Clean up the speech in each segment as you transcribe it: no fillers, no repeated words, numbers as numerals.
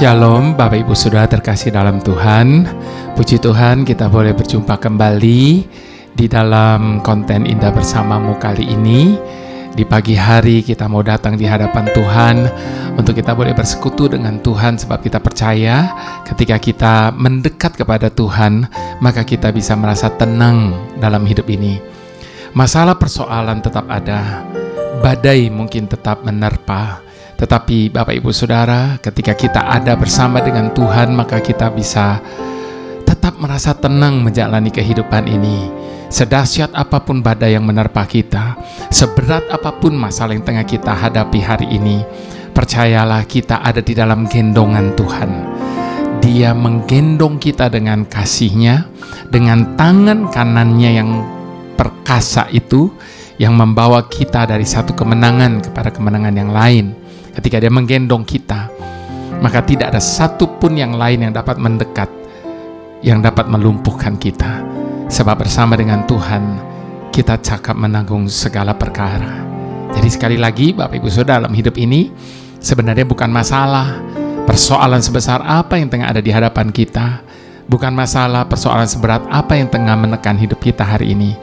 Shalom Bapak Ibu Saudara terkasih dalam Tuhan. Puji Tuhan kita boleh berjumpa kembali di dalam konten Indah Bersamamu kali ini. Di pagi hari kita mau datang di hadapan Tuhan untuk kita boleh bersekutu dengan Tuhan, sebab kita percaya ketika kita mendekat kepada Tuhan maka kita bisa merasa tenang dalam hidup ini. Masalah persoalan tetap ada, badai mungkin tetap menerpa, tetapi Bapak Ibu Saudara, ketika kita ada bersama dengan Tuhan, maka kita bisa tetap merasa tenang menjalani kehidupan ini. Sedahsyat apapun badai yang menerpa kita, seberat apapun masalah yang tengah kita hadapi hari ini, percayalah kita ada di dalam gendongan Tuhan. Dia menggendong kita dengan kasih-Nya, dengan tangan kanannya yang perkasa itu, yang membawa kita dari satu kemenangan kepada kemenangan yang lain. Ketika Dia menggendong kita, maka tidak ada satupun yang lain yang dapat mendekat, yang dapat melumpuhkan kita. Sebab bersama dengan Tuhan, kita cakap menanggung segala perkara. Jadi sekali lagi Bapak Ibu Saudara, dalam hidup ini sebenarnya bukan masalah persoalan sebesar apa yang tengah ada di hadapan kita, bukan masalah persoalan seberat apa yang tengah menekan hidup kita hari ini.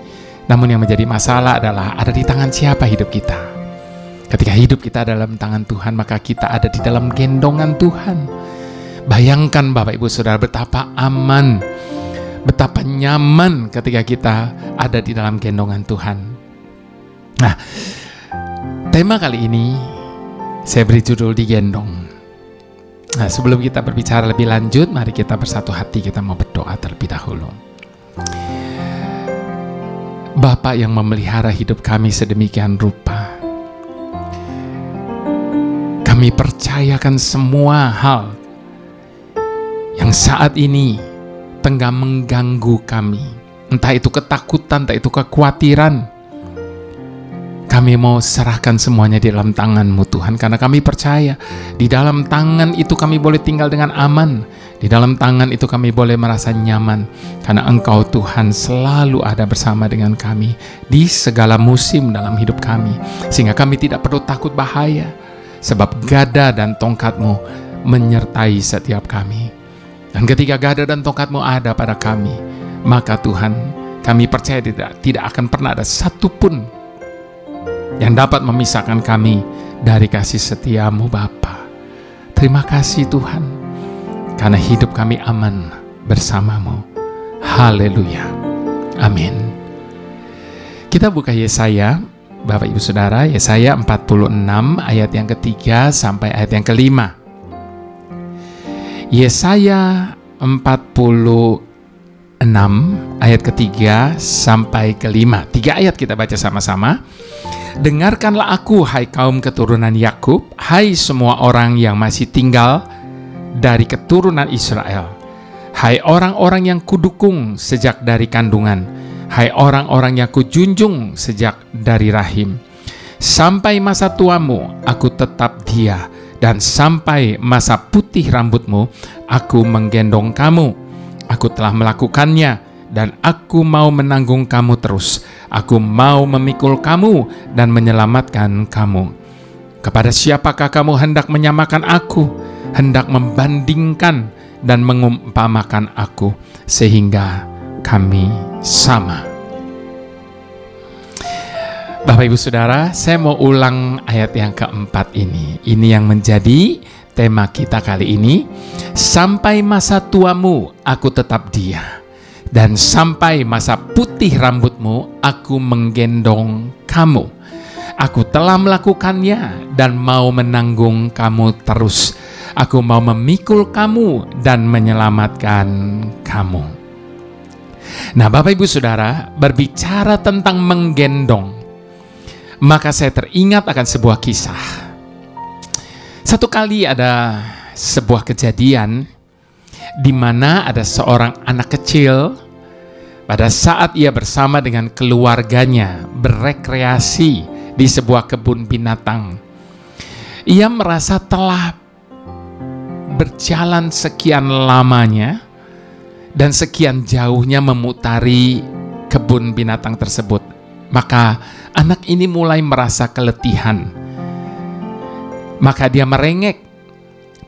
Namun yang menjadi masalah adalah ada di tangan siapa hidup kita. Ketika hidup kita dalam tangan Tuhan, maka kita ada di dalam gendongan Tuhan. Bayangkan Bapak Ibu Saudara betapa aman, betapa nyaman ketika kita ada di dalam gendongan Tuhan. Nah, tema kali ini saya beri judul digendong. Nah, sebelum kita berbicara lebih lanjut, mari kita bersatu hati, kita mau berdoa terlebih dahulu. Bapa yang memelihara hidup kami sedemikian rupa, kami percayakan semua hal yang saat ini tengah mengganggu kami, entah itu ketakutan, entah itu kekhawatiran. Kami mau serahkan semuanya di dalam tangan-Mu Tuhan, karena kami percaya di dalam tangan itu kami boleh tinggal dengan aman. Di dalam tangan itu kami boleh merasa nyaman, karena Engkau Tuhan selalu ada bersama dengan kami di segala musim dalam hidup kami, sehingga kami tidak perlu takut bahaya, sebab gada dan tongkat-Mu menyertai setiap kami. Dan ketika gada dan tongkat-Mu ada pada kami, maka Tuhan, kami percaya tidak akan pernah ada satupun yang dapat memisahkan kami dari kasih setia-Mu Bapa. Terima kasih Tuhan, karena hidup kami aman bersama-Mu. Haleluya. Amin. Kita buka Yesaya, Bapak Ibu Saudara, Yesaya 46 ayat yang ketiga sampai ayat yang kelima. Yesaya 46 ayat ketiga sampai kelima. 3 ayat kita baca sama-sama. Dengarkanlah aku, hai kaum keturunan Yakub, hai semua orang yang masih tinggal dari keturunan Israel. Hai orang-orang yang kudukung sejak dari kandungan, hai orang-orang yang kujunjung sejak dari rahim. Sampai masa tuamu, aku tetap Dia, dan sampai masa putih rambutmu, aku menggendong kamu. Aku telah melakukannya, dan aku mau menanggung kamu terus. Aku mau memikul kamu dan menyelamatkan kamu. Kepada siapakah kamu hendak menyamakan aku, hendak membandingkan dan mengumpamakan aku, sehingga kami sama. Bapak Ibu Saudara, saya mau ulang ayat yang keempat ini. Ini yang menjadi tema kita kali ini. Sampai masa tuamu, aku tetap Dia, dan sampai masa putih rambutmu, aku menggendong kamu. Aku telah melakukannya dan mau menanggung kamu terus. Aku mau memikul kamu dan menyelamatkan kamu. Nah, Bapak Ibu Saudara, berbicara tentang menggendong, maka saya teringat akan sebuah kisah. Satu kali ada sebuah kejadian di mana ada seorang anak kecil pada saat ia bersama dengan keluarganya berekreasi di sebuah kebun binatang. Ia merasa telah berjalan sekian lamanya dan sekian jauhnya memutari kebun binatang tersebut. Maka anak ini mulai merasa keletihan. Maka dia merengek,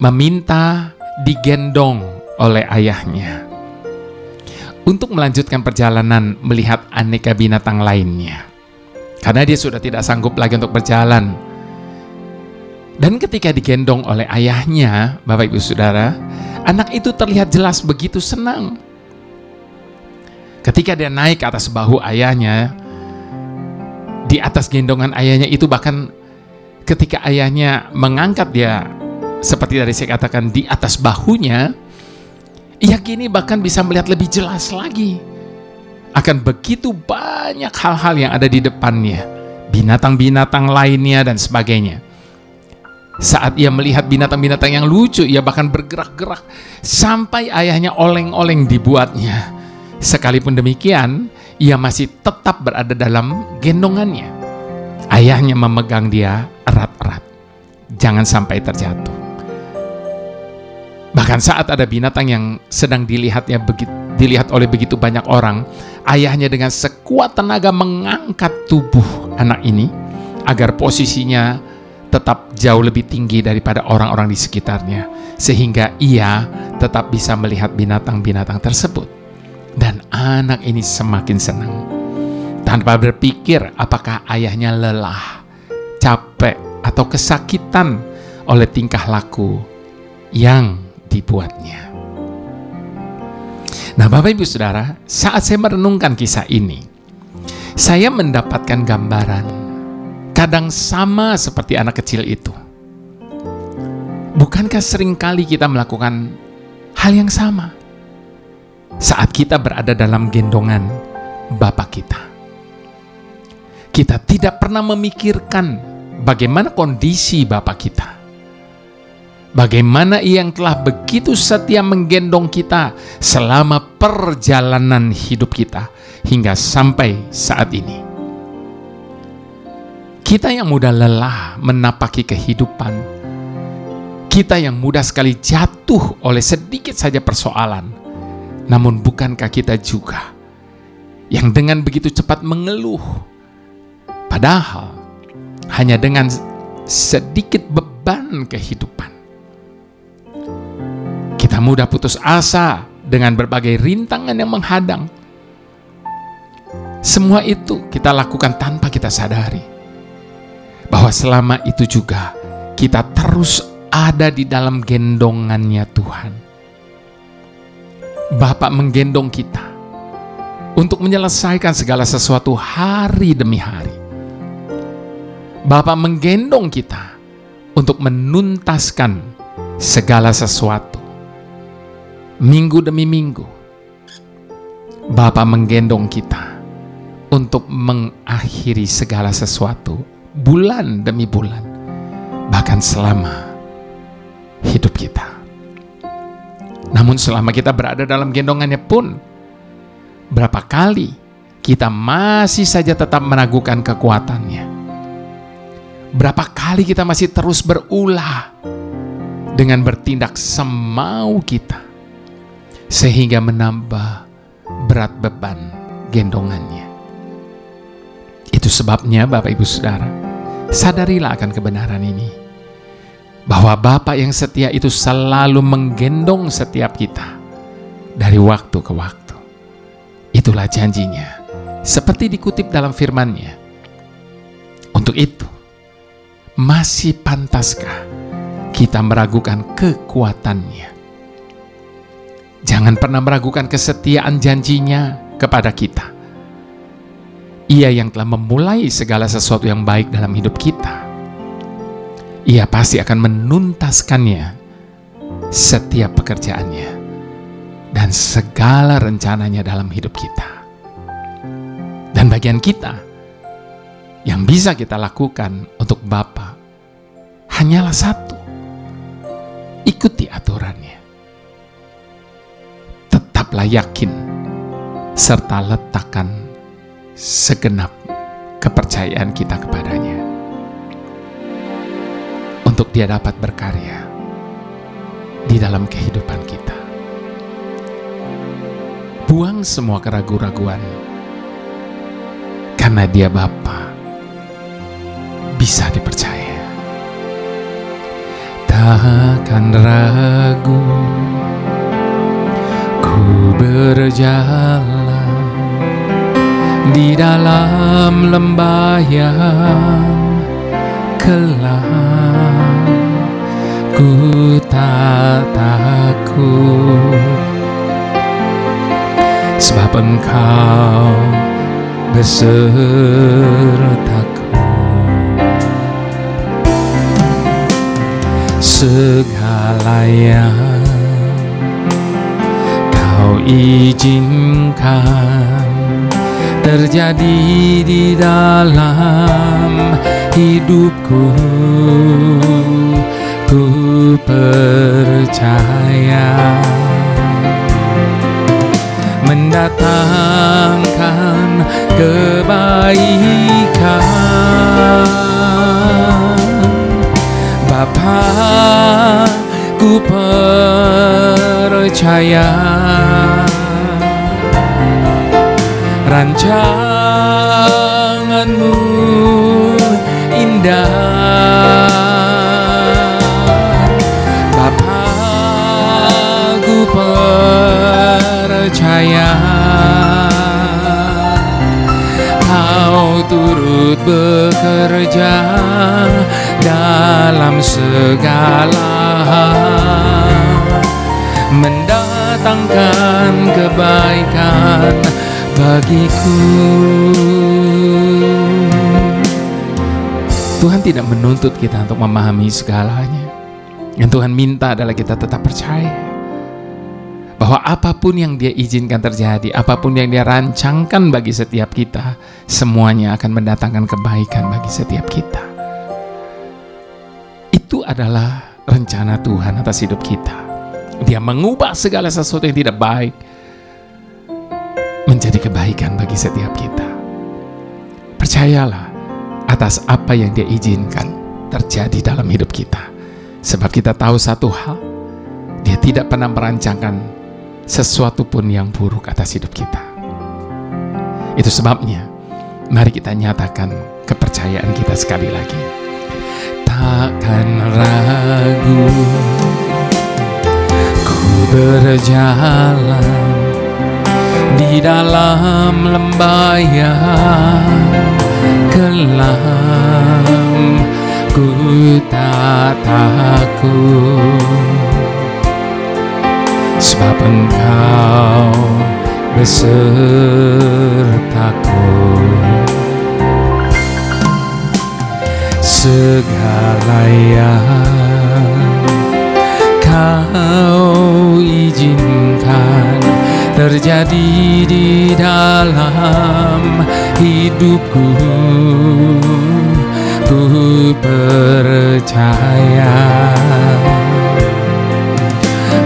meminta digendong oleh ayahnya untuk melanjutkan perjalanan melihat aneka binatang lainnya. Karena dia sudah tidak sanggup lagi untuk berjalan. Dan ketika digendong oleh ayahnya, Bapak Ibu Saudara, anak itu terlihat jelas begitu senang. Ketika dia naik ke atas bahu ayahnya, di atas gendongan ayahnya itu, bahkan ketika ayahnya mengangkat dia, seperti tadi saya katakan, di atas bahunya, ia kini bahkan bisa melihat lebih jelas lagi akan begitu banyak hal-hal yang ada di depannya, binatang-binatang lainnya dan sebagainya. Saat ia melihat binatang-binatang yang lucu, ia bahkan bergerak-gerak sampai ayahnya oleng-oleng dibuatnya. Sekalipun demikian, ia masih tetap berada dalam gendongannya. Ayahnya memegang dia erat-erat, jangan sampai terjatuh. Bahkan saat ada binatang yang sedang dilihat oleh begitu banyak orang, ayahnya dengan sekuat tenaga mengangkat tubuh anak ini agar posisinya tetap jauh lebih tinggi daripada orang-orang di sekitarnya, sehingga ia tetap bisa melihat binatang-binatang tersebut. Dan anak ini semakin senang, tanpa berpikir apakah ayahnya lelah, capek, atau kesakitan oleh tingkah laku yang dibuatnya. Nah, Bapak Ibu Saudara, saat saya merenungkan kisah ini, saya mendapatkan gambaran kadang sama seperti anak kecil itu. Bukankah seringkali kita melakukan hal yang sama saat kita berada dalam gendongan Bapa kita? Kita tidak pernah memikirkan bagaimana kondisi Bapa kita, bagaimana Ia yang telah begitu setia menggendong kita selama perjalanan hidup kita hingga sampai saat ini. Kita yang mudah lelah menapaki kehidupan, kita yang mudah sekali jatuh oleh sedikit saja persoalan, namun bukankah kita juga yang dengan begitu cepat mengeluh, padahal hanya dengan sedikit beban kehidupan. Kita mudah putus asa dengan berbagai rintangan yang menghadang. Semua itu kita lakukan tanpa kita sadari bahwa selama itu juga kita terus ada di dalam gendongannya Tuhan. Bapa menggendong kita untuk menyelesaikan segala sesuatu hari demi hari. Bapa menggendong kita untuk menuntaskan segala sesuatu minggu demi minggu. Bapa menggendong kita untuk mengakhiri segala sesuatu bulan demi bulan, bahkan selama hidup kita. Namun selama kita berada dalam gendongannya pun, berapa kali kita masih saja tetap meragukan kekuatannya. Berapa kali kita masih terus berulah dengan bertindak semau kita, sehingga menambah berat beban gendongannya. Itu sebabnya Bapak Ibu Saudara, sadarilah akan kebenaran ini, bahwa Bapa yang setia itu selalu menggendong setiap kita dari waktu ke waktu. Itulah janjinya, seperti dikutip dalam firman-Nya. Untuk itu, masih pantaskah kita meragukan kekuatannya? Jangan pernah meragukan kesetiaan janjinya kepada kita. Ia yang telah memulai segala sesuatu yang baik dalam hidup kita, Ia pasti akan menuntaskannya, setiap pekerjaannya, dan segala rencananya dalam hidup kita. Dan bagian kita yang bisa kita lakukan untuk Bapa hanyalah satu: ikuti aturannya. Tetaplah yakin serta letakkan segenap kepercayaan kita kepadanya, untuk Dia dapat berkarya di dalam kehidupan kita. Buang semua keraguan-raguan, karena Dia Bapa bisa dipercaya. takkan ragu, ku berjalan di dalam lembah yang kelam, ku tak takut, sebab Engkau besertaku. Segala yang Kau izinkan terjadi di dalam hidupku, ku percaya mendatangkan kebaikan. Bapa, ku percaya rancangan-Mu indah. Bapa, ku percaya Kau turut bekerja dalam segala hal, mendatangkan kebaikan bagiku. Tuhan tidak menuntut kita untuk memahami segalanya. Yang Tuhan minta adalah kita tetap percaya bahwa apapun yang Dia izinkan terjadi, apapun yang Dia rancangkan bagi setiap kita, semuanya akan mendatangkan kebaikan bagi setiap kita. Itu adalah rencana Tuhan atas hidup kita. Dia mengubah segala sesuatu yang tidak baik menjadi kebaikan bagi setiap kita. Percayalah atas apa yang Dia izinkan terjadi dalam hidup kita. Sebab kita tahu satu hal, Dia tidak pernah merancangkan sesuatu pun yang buruk atas hidup kita. Itu sebabnya mari kita nyatakan kepercayaan kita sekali lagi. Takkan ragu, ku berjalan di dalam lembah yang kelam, ku tak takut, sebab Engkau besertaku. Segala yang Kau izinkan terjadi di dalam hidupku, ku percaya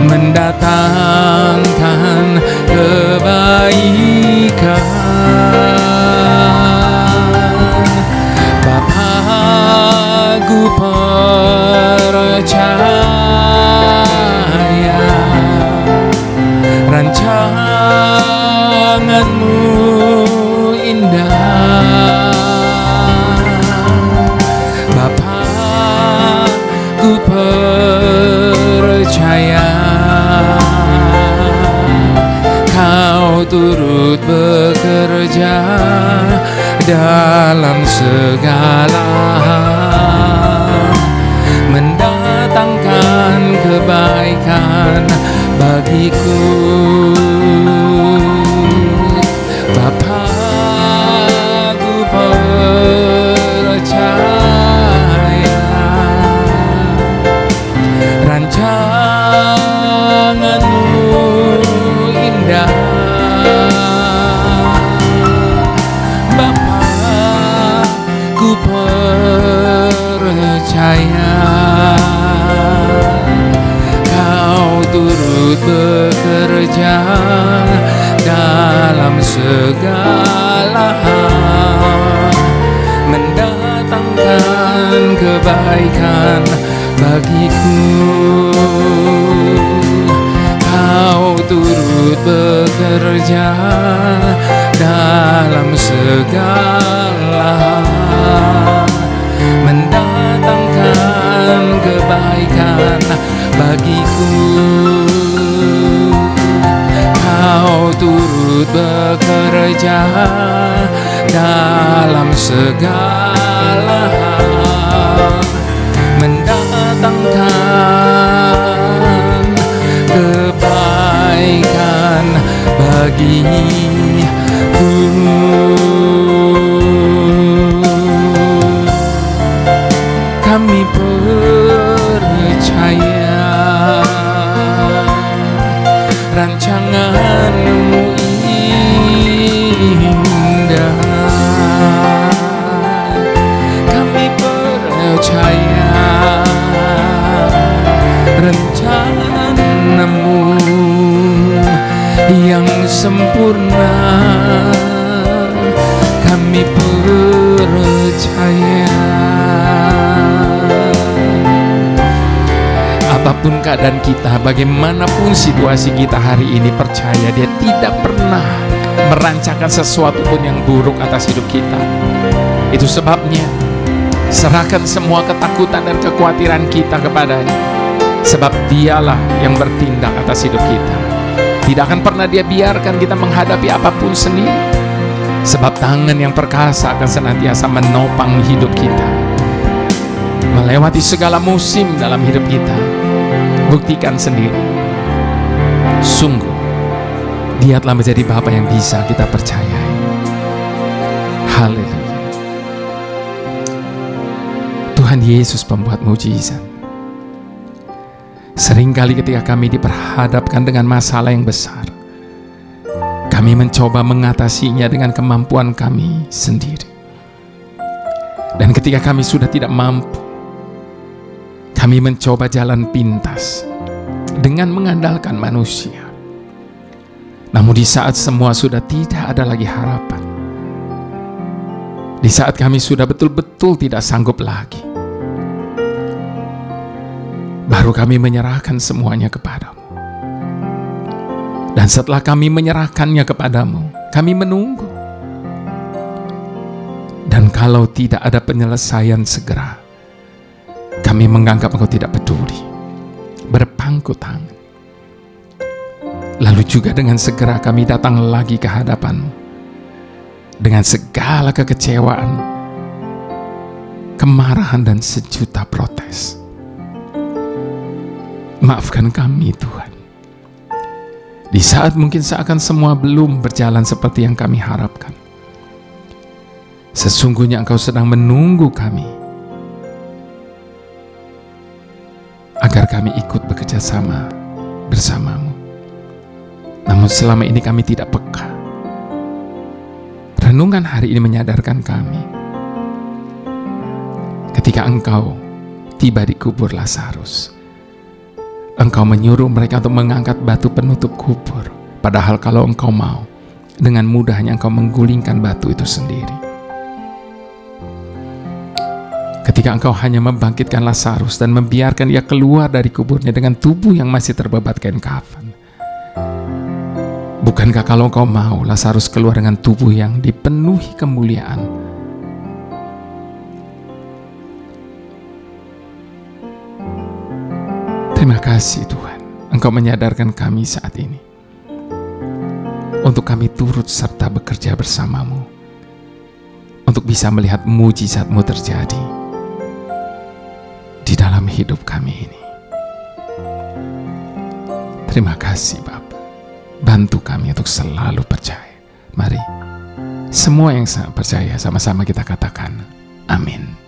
mendatangkan kebaikan. Bapa, ku percaya rancangan-Mu indah. Bapa, ku percaya Kau turut bekerja dalam segala hal, mendatangkan kebaikan bagiku. Bapa, ku percaya rancangan-Mu indah. Bapa, ku percaya Kau turut bekerja dalam segala hal, mendatangkan kebaikan bagiku. Kau turut bekerja dalam segala hal, mendatangkan kebaikan bekerja dalam segala hal, mendatangkan kebaikan bagiku. Kami percaya rancangan-Mu indah. Kami percaya rencana-Mu yang sempurna. Kami percaya. Apapun keadaan kita, bagaimanapun situasi kita hari ini, percaya Dia tidak pernah merancangkan sesuatu pun yang buruk atas hidup kita. Itu sebabnya serahkan semua ketakutan dan kekhawatiran kita kepada-Nya, sebab Dialah yang bertindak atas hidup kita. Tidak akan pernah Dia biarkan kita menghadapi apapun sendiri, sebab tangan yang perkasa akan senantiasa menopang hidup kita melewati segala musim dalam hidup kita. Buktikan sendiri, sungguh Dia telah menjadi Bapa yang bisa kita percayai. Haleluya. Tuhan Yesus pembuat mujizat. Seringkali ketika kami diperhadapkan dengan masalah yang besar, kami mencoba mengatasinya dengan kemampuan kami sendiri. Dan ketika kami sudah tidak mampu, kami mencoba jalan pintas dengan mengandalkan manusia. Namun di saat semua sudah tidak ada lagi harapan, di saat kami sudah betul-betul tidak sanggup lagi, baru kami menyerahkan semuanya kepadamu. Dan setelah kami menyerahkannya kepadamu, kami menunggu. Dan kalau tidak ada penyelesaian segera, kami menganggap Engkau tidak peduli, berpangku tangan. Lalu juga dengan segera kami datang lagi ke hadapan-Mu dengan segala kekecewaan, kemarahan, dan sejuta protes. Maafkan kami Tuhan, di saat mungkin seakan semua belum berjalan seperti yang kami harapkan. Sesungguhnya Engkau sedang menunggu kami agar kami ikut bekerja sama bersama-Mu. Namun selama ini kami tidak peka. Renungan hari ini menyadarkan kami ketika Engkau tiba di kubur Lazarus, Engkau menyuruh mereka untuk mengangkat batu penutup kubur. Padahal kalau Engkau mau, dengan mudahnya Engkau menggulingkan batu itu sendiri. Ketika Engkau hanya membangkitkan Lazarus dan membiarkan ia keluar dari kuburnya dengan tubuh yang masih terbebat kain kafan. Bukankah kalau Engkau mau, Lazarus keluar dengan tubuh yang dipenuhi kemuliaan? Terima kasih Tuhan, Engkau menyadarkan kami saat ini untuk kami turut serta bekerja bersama-Mu, untuk bisa melihat mujizat-Mu terjadi di dalam hidup kami ini. Terima kasih Bapa, bantu kami untuk selalu percaya. Mari semua yang percaya sama-sama kita katakan amin.